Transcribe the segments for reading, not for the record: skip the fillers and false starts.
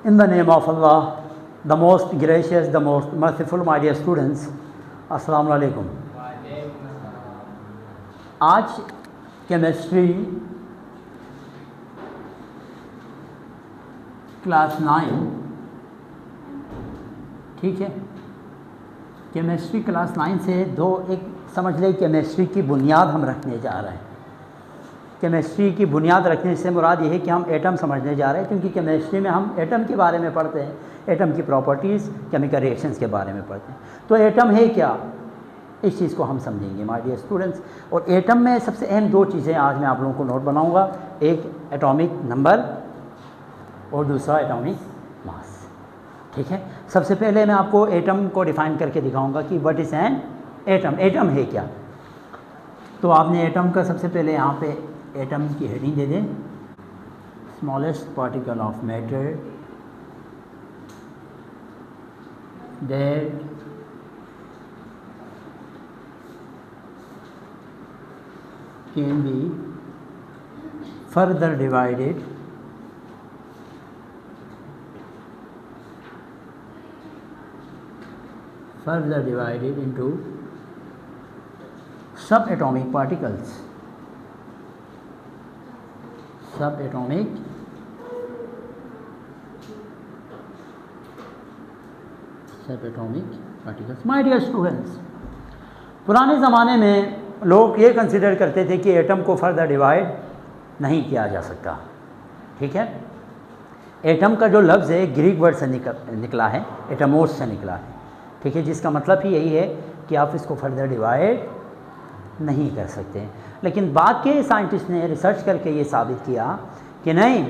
In the name of Allah, the most gracious, the most merciful, my dear students, अस्सलाम वालेकुम। आज chemistry class 9, ठीक है। Chemistry class 9 से एक समझ लें केमिस्ट्री की बुनियाद हम रखने जा रहे हैं। केमिस्ट्री की बुनियाद रखने से मुराद ये है कि हम एटम समझने जा रहे हैं, क्योंकि केमिस्ट्री में हम एटम के बारे में पढ़ते हैं, एटम की प्रॉपर्टीज़, केमिकल रिएक्शंस के बारे में पढ़ते हैं। तो एटम है क्या, इस चीज़ को हम समझेंगे माय डियर स्टूडेंट्स। और एटम में सबसे अहम दो चीज़ें आज मैं आप लोगों को नोट बनाऊंगा, एक एटॉमिक नंबर और दूसरा एटॉमिक मास, ठीक है। सबसे पहले मैं आपको एटम को डिफ़ाइन करके दिखाऊंगा कि what is an atom, atom है क्या। तो आपने एटम का सबसे पहले यहाँ पे एटम की हेडिंग दे दें, smallest particle of matter that can be further divided into subatomic particles, subatomic particles। My dear students, पुराने ज़माने में लोग ये कंसिडर करते थे कि एटम को फर्दर डिवाइड नहीं किया जा सकता, ठीक है। एटम का जो लफ्ज़ है ग्रीक वर्ड से निकला है, एटमोस से निकला है, ठीक है, जिसका मतलब ही यही है कि आप इसको फर्दर डिवाइड नहीं कर सकते। लेकिन बाद के साइंटिस्ट ने रिसर्च करके ये साबित किया कि नहीं,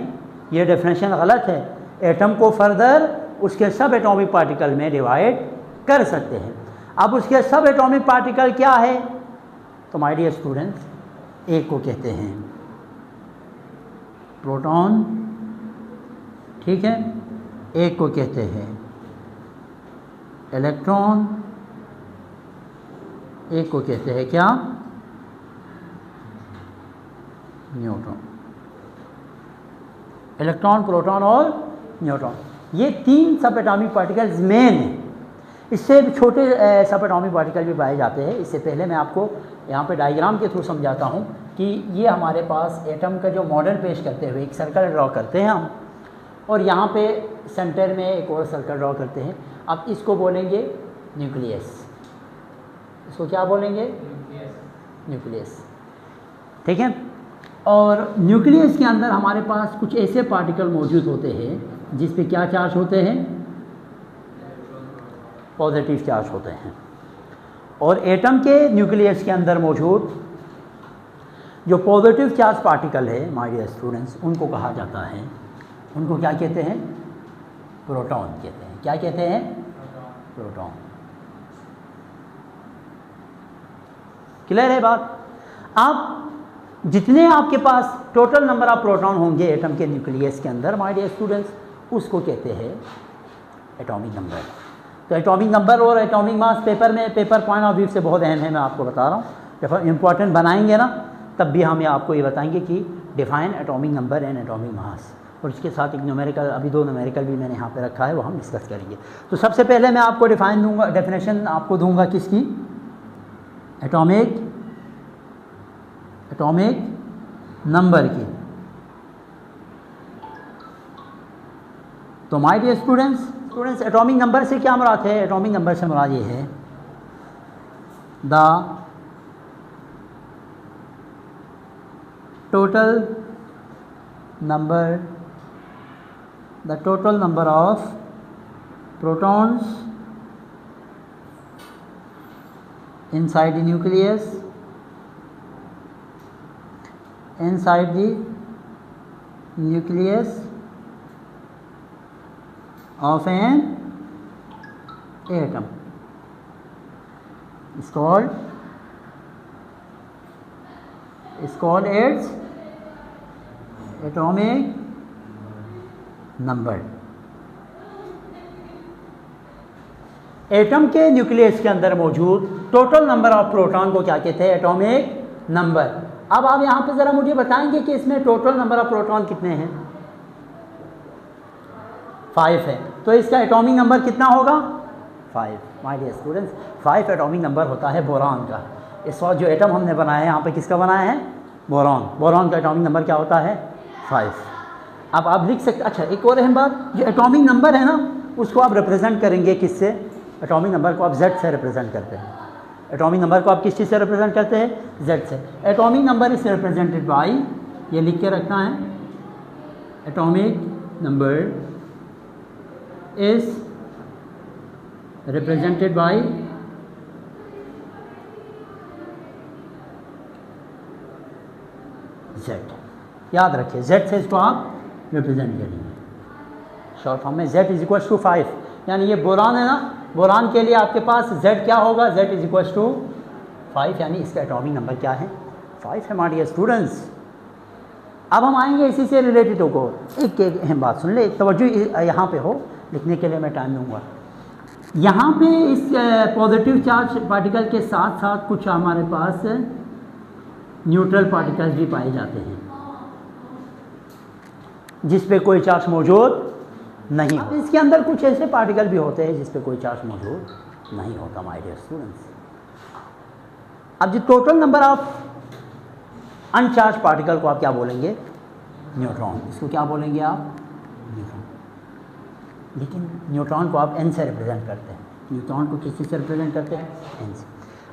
ये डेफिनेशन गलत है, एटम को फर्दर उसके सब एटॉमिक पार्टिकल में डिवाइड कर सकते हैं। अब उसके सब एटॉमिक पार्टिकल क्या है, तो माय डियर स्टूडेंट्स, एक को कहते हैं प्रोटॉन, ठीक है, एक को कहते हैं इलेक्ट्रॉन, एक को कहते हैं क्या, न्यूट्रॉन। इलेक्ट्रॉन, प्रोटॉन और न्यूट्रॉन, ये तीन सब एटॉमिक पार्टिकल्स मेन हैं। इससे छोटे सब एटॉमिक पार्टिकल भी पाए जाते हैं। इससे पहले मैं आपको यहाँ पे डायग्राम के थ्रू समझाता हूँ कि ये हमारे पास एटम का जो मॉडल पेश करते हुए एक सर्कल ड्रॉ करते हैं हम, और यहाँ पे सेंटर में एक और सर्कल ड्रॉ करते हैं। अब इसको बोलेंगे न्यूक्लियस, इसको क्या बोलेंगे, न्यूक्लियस, ठीक है। और न्यूक्लियस के अंदर हमारे पास कुछ ऐसे पार्टिकल मौजूद होते हैं जिस पे क्या चार्ज होते हैं, पॉजिटिव चार्ज होते हैं। और एटम के न्यूक्लियस के अंदर मौजूद जो पॉजिटिव चार्ज पार्टिकल है माय डियर स्टूडेंट्स, उनको कहा जाता है, उनको क्या कहते हैं, प्रोटॉन कहते हैं। क्या कहते हैं, प्रोटॉन। क्लियर है बात। अब जितने आपके पास टोटल नंबर ऑफ प्रोटॉन होंगे एटम के न्यूक्लियस के अंदर माय डियर स्टूडेंट्स, उसको कहते हैं एटॉमिक नंबर। तो एटॉमिक नंबर और atomic mass paper point of view से बहुत अहम है, मैं आपको बता रहा हूँ। जब इम्पॉर्टेंट बनाएंगे ना, तब भी हम आपको ये बताएंगे कि define atomic number and atomic mass, और इसके साथ एक न्यूमेरिकल, अभी दो न्यूमेरिकल भी मैंने यहाँ पे रखा है, वो हम डिस्कस करेंगे। तो सबसे पहले मैं आपको डेफिनेशन आपको दूंगा किसकी, एटॉमिक नंबर की। तो my dear students, atomic number से क्या मुराद है, एटॉमिक नंबर से मुराद ये है the total number of protons inside the nucleus, of an atom is called its atomic number. Atom के न्यूक्लियस के अंदर मौजूद टोटल नंबर ऑफ प्रोटॉन को क्या कहते हैं, एटॉमिक नंबर। अब आप यहाँ पे ज़रा मुझे बताएंगे कि इसमें टोटल नंबर ऑफ प्रोटॉन कितने हैं। 5 है, तो इसका एटॉमिक नंबर कितना होगा? 5। My dear students, 5 atomic number होता है बोरान का। इस वक्त जो एटम हमने बनाया है यहाँ पे किसका बनाया है? बोरान। बोरान का एटॉमिक नंबर क्या होता है? 5। अब आप लिख सकते, अच्छा एक और अहम बात, जो एटॉमिक नंबर है ना उसको आप रिप्रेजेंट करेंगे किससे? एटॉमिक नंबर को आप Z से रिप्रेजेंट करते हैं। एटॉमिक नंबर को आप किस चीज़ से रिप्रेजेंट करते हैं? Z से। Atomic number is represented by, ये लिख के रखना है, atomic number is represented by Z। याद रखिए, Z से इसको आप रिप्रेजेंट करेंगे। शॉर्ट फॉर्म में Z इज इक्वल टू 5, यानी ये बोरान है ना, बोरान के लिए आपके पास Z क्या होगा? Z इज इक्वल टू 5, यानी इसका एटॉमिक नंबर क्या है? 5 है। माय डियर स्टूडेंट्स, अब हम आएंगे इसी से रिलेटेड को, एक अहम बात सुन ले, तवज्जो यहाँ पे हो, लिखने के लिए मैं टाइम दूँगा। यहाँ पे इस पॉजिटिव चार्ज पार्टिकल के साथ साथ कुछ हमारे पास न्यूट्रल पार्टिकल्स भी पाए जाते हैं जिस पे कोई चार्ज मौजूद नहीं होता। इसके अंदर कुछ ऐसे पार्टिकल भी होते हैं जिस पे कोई चार्ज मौजूद नहीं होता। माय डियर स्टूडेंट्स, अब जो टोटल नंबर ऑफ अनचार्ज पार्टिकल को आप क्या बोलेंगे? न्यूट्रॉन। इसको क्या बोलेंगे आप? न्यूट्रॉन। लेकिन न्यूट्रॉन को आप N से रिप्रेजेंट करते हैं। न्यूट्रॉन को किस से रिप्रेजेंट करते हैं? N से।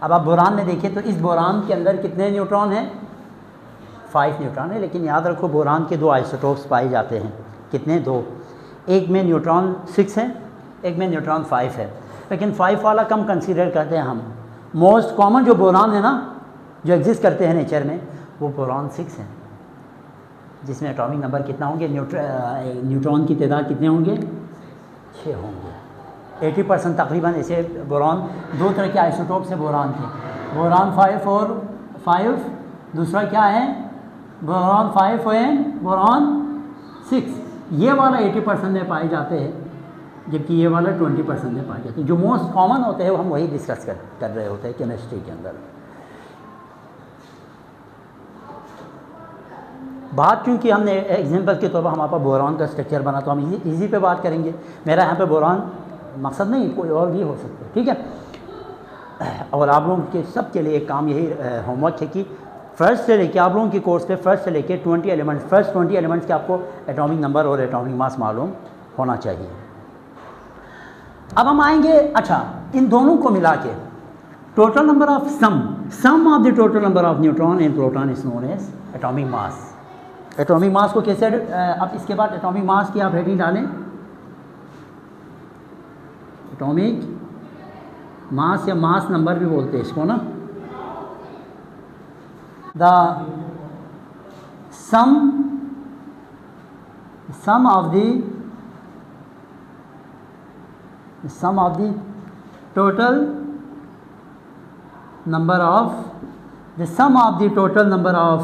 अब आप बोरान में देखिए तो इस बोरान के अंदर कितने न्यूट्रॉन हैं? 5 न्यूट्रॉन है। लेकिन याद रखो बोरान के 2 आइसोटोप्स पाए जाते हैं। कितने? 2। एक में न्यूट्रॉन 6 है, एक में न्यूट्रॉन 5 है, लेकिन 5 वाला कम कंसीडर करते हैं हम। मोस्ट कॉमन जो बोरान है ना, जो एग्जिस्ट करते हैं नेचर में, वो बोरान 6 है, जिसमें एटॉमिक नंबर कितना होंगे? न्यूट्रॉन की तादाद कितने होंगे? 6 होंगे। 80% तकरीबन ऐसे बोरान, 2 तरह के आइसोटोप से बोरान थे, बोरान 5 और 5, दूसरा क्या है? Boron 5 and boron 6। ये वाला 80% में पाए जाते हैं, जबकि ये वाला 20% में पाए जाते हैं। जो मोस्ट कॉमन होते हैं वो हम वही डिस्कस कर रहे होते हैं केमिस्ट्री के अंदर। बात क्योंकि हमने एग्जांपल के तौर पर हमारे पास बोरान का स्ट्रक्चर बना, तो हम इजी पे बात करेंगे। मेरा यहाँ पे बोरान मकसद नहीं, कोई और भी हो सकता है, ठीक है। और आप लोगों के सब के लिए एक काम यही होमवर्क है कि फर्स्ट से लेके आप लोगों की कोर्स पे फर्स्ट से लेके 20 एलिमेंट्स, फर्स्ट 20 एलिमेंट्स के आपको एटॉमिक नंबर और एटॉमिक मास मालूम होना चाहिए। अब हम आएंगे, अच्छा इन दोनों को मिला के total number of sum of the total number of neutron and proton is known as atomic mass. Atomic mass को कैसे, अब इसके बाद एटॉमिक मास की आप हेडिंग डालें, एटॉमिक मास या मास नंबर भी बोलते हैं इसको ना। The sum of the total number of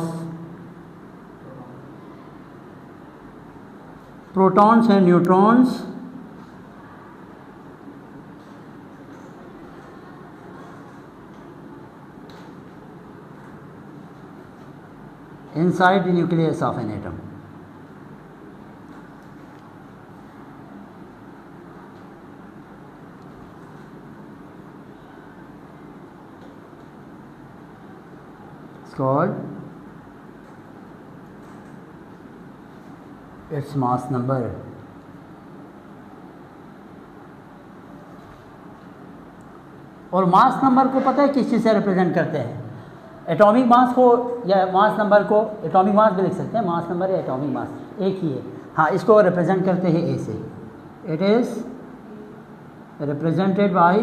protons and neutrons inside the nucleus of an atom. It's called its mass number. और मास नंबर को पता है किस चीज़ से रिप्रेजेंट करते हैं? एटॉमिक मास को या मास नंबर को, एटॉमिक मास भी लिख सकते हैं, मास नंबर या एटॉमिक मास एक ही है। हाँ, इसको रिप्रेजेंट करते हैं ए से। It is represented by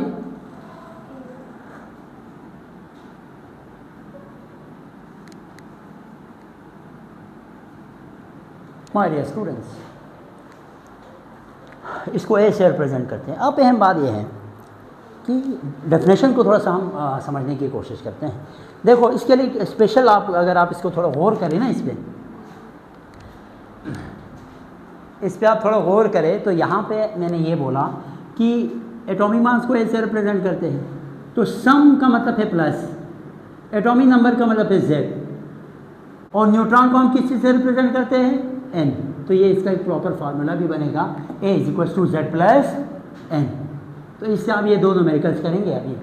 my dear students, इसको ए से रिप्रेजेंट करते हैं। अब अहम बात यह है कि डेफिनेशन को थोड़ा सा हम समझने की कोशिश करते हैं। देखो इसके लिए स्पेशल अगर आप इसको थोड़ा गौर करें ना, इस पे आप थोड़ा गौर करें तो यहाँ पे मैंने ये बोला कि एटॉमिक मास को ऐसे रिप्रेजेंट करते हैं, तो सम का मतलब है प्लस, एटॉमिक नंबर का मतलब है Z, और न्यूट्रॉन को हम किस चीज़ से रिप्रेजेंट करते हैं? N। तो ये इसका एक प्रॉपर फार्मूला भी बनेगा, A is equal to Z plus N. तो इससे आप ये दो न्यूमेरिकल्स करेंगे अभी,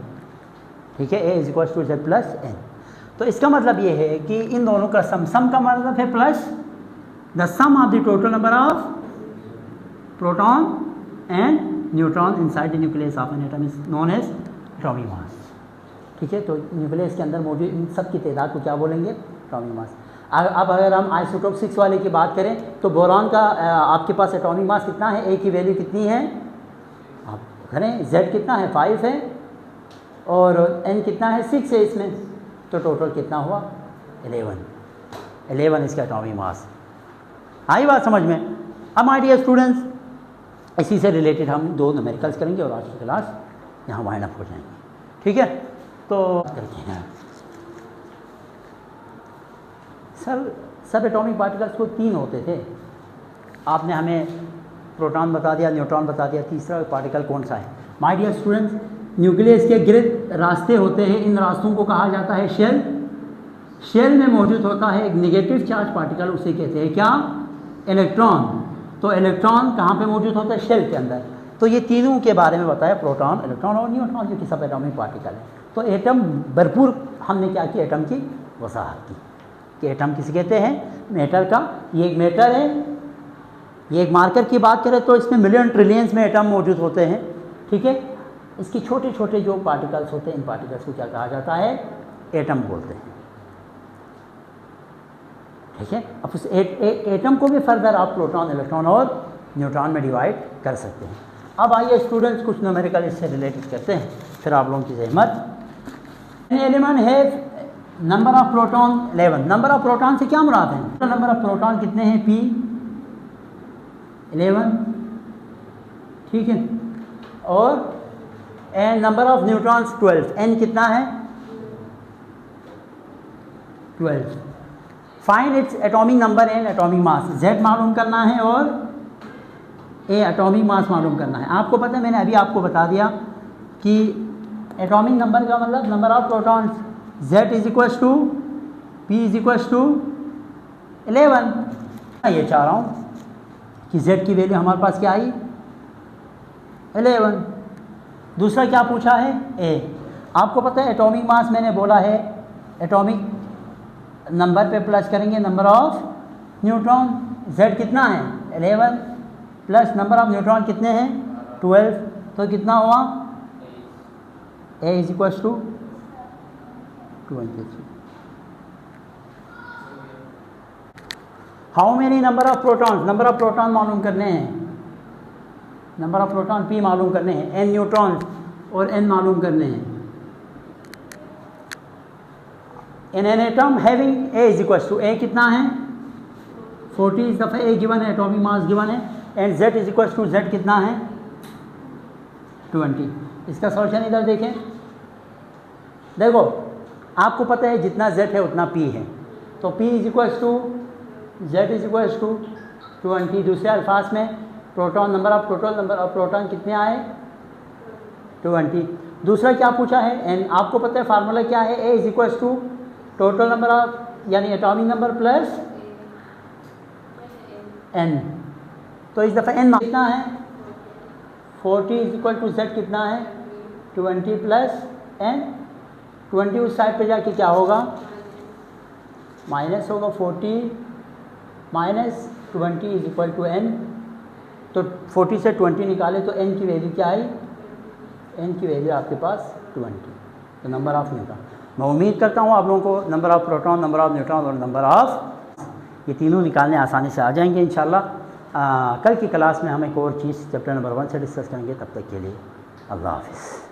ठीक है, A is equal to Z plus N. तो इसका मतलब ये है कि इन दोनों का सम का मतलब है plus the sum of the total number of proton and neutron inside the nucleus of an atom is known as atomic mass, ठीक है। तो न्यूक्लियस के अंदर मौजूद इन सब की तादाद को क्या बोलेंगे, एटॉमिक मास। अब अगर हम आइसोटोप 6 वाले की बात करें तो बोरॉन का आपके पास एटॉमिक मास कितना है, ए की वैल्यू कितनी है, आप करें, जेड कितना है 5 है और एन कितना है 6 है इसमें, तो टोटल कितना हुआ 11 इसका एटॉमिक मास। आई बात समझ में। अब माय डियर स्टूडेंट्स, इसी से रिलेटेड हम 2 न्यूमेरिकल्स करेंगे और आज की क्लास यहाँ वाइंड अप हो जाएंगे, ठीक है। तो करते हैं सर, सब एटॉमिक पार्टिकल्स को 3 होते थे, आपने हमें प्रोटॉन बता दिया, न्यूट्रॉन बता दिया, तीसरा पार्टिकल कौन सा है। माय डियर स्टूडेंट्स, न्यूक्लियस के गिर्द रास्ते होते हैं, इन रास्तों को कहा जाता है शेल। शेल में मौजूद होता है एक नेगेटिव चार्ज पार्टिकल, उसे कहते हैं क्या, इलेक्ट्रॉन। तो इलेक्ट्रॉन कहाँ पे मौजूद होता है, शेल के अंदर। तो ये तीनों के बारे में बताया, प्रोटॉन, इलेक्ट्रॉन और न्यूट्रॉन, जो कि सब एटॉमिक पार्टिकल है। तो एटम भरपूर हमने क्या किया, एटम की वसाहत की कि एटम किसे कहते हैं, मैटर का। ये एक मैटर है, ये एक मार्कर की बात करें तो इसमें मिलियन ट्रिलियंस में एटम मौजूद होते हैं, ठीक है। इसके छोटे छोटे जो पार्टिकल्स होते हैं, इन पार्टिकल्स को क्या कहा जाता है, एटम बोलते हैं, ठीक है। अब उस एटम को भी फर्दर आप प्रोटॉन, इलेक्ट्रॉन और न्यूट्रॉन में डिवाइड कर सकते हैं। अब आइए स्टूडेंट्स कुछ न्यूमेरिकल इससे रिलेटेड करते हैं, फिर आप लोगों की जहमत। एलिमेंट है number of proton 11। Number of proton से क्या मुराद है, नंबर ऑफ प्रोटॉन कितने हैं, P 11, ठीक है। और and number of neutrons 12, N कितना है 12। Find its atomic number and atomic mass, Z मालूम करना है और A एटॉमिक मास मालूम करना है। आपको पता है, मैंने अभी आपको बता दिया कि एटॉमिक नंबर का मतलब number of protons, Z is equal to P is equal to 11। मैं ये चाह रहा हूँ कि Z की वैल्यू हमारे पास क्या आई, 11। दूसरा क्या पूछा है, A। आपको पता है एटॉमिक मास मैंने बोला है, एटॉमिक नंबर पे प्लस करेंगे नंबर ऑफ न्यूट्रॉन। Z कितना है 11 प्लस नंबर ऑफ न्यूट्रॉन कितने हैं 12, तो कितना हुआ, A is equal to 23। How many number of protons, number of proton मालूम करने हैं, नंबर ऑफ प्रोटॉन P मालूम करने हैं, N न्यूट्रॉन और N मालूम करने हैं। In an atom having A is equal to, A कितना है 40, इस दफ़ा A गिवन है, एटॉमिक मास गिवन है, and Z is equal to, Z कितना है 20। इसका सॉल्यूशन इधर देखें, देखो आपको पता है जितना Z है उतना P है, तो P is equal to Z is equal to 20। दूसरे अल्फाज में proton, number of proton, number of proton कितने आए 20। दूसरा क्या पूछा है, N। आपको पता है फार्मूला क्या है, A is equal to total number of यानी एटॉमिक नंबर प्लस N। तो इस दफ़ा N कितना है 40 इज इक्वल टू Z कितना है 20 प्लस N। 20 उस साइड पे जाके क्या होगा, माइनस होगा, 40 minus 20 is equal to N। तो 40 से 20 निकाले तो N की वैल्यू क्या आई, N की वैल्यू आपके पास 20, तो नंबर ऑफ न्यूट्रॉन। मैं उम्मीद करता हूँ आप लोगों को number of proton, number of neutron और नंबर ऑफ, ये तीनों निकालने आसानी से आ जाएंगे इंशाल्लाह। कल की क्लास में हम एक और चीज़ चैप्टर नंबर 1 से डिस्कस करेंगे। तब तक के लिए अल्लाह हाफ़िज़।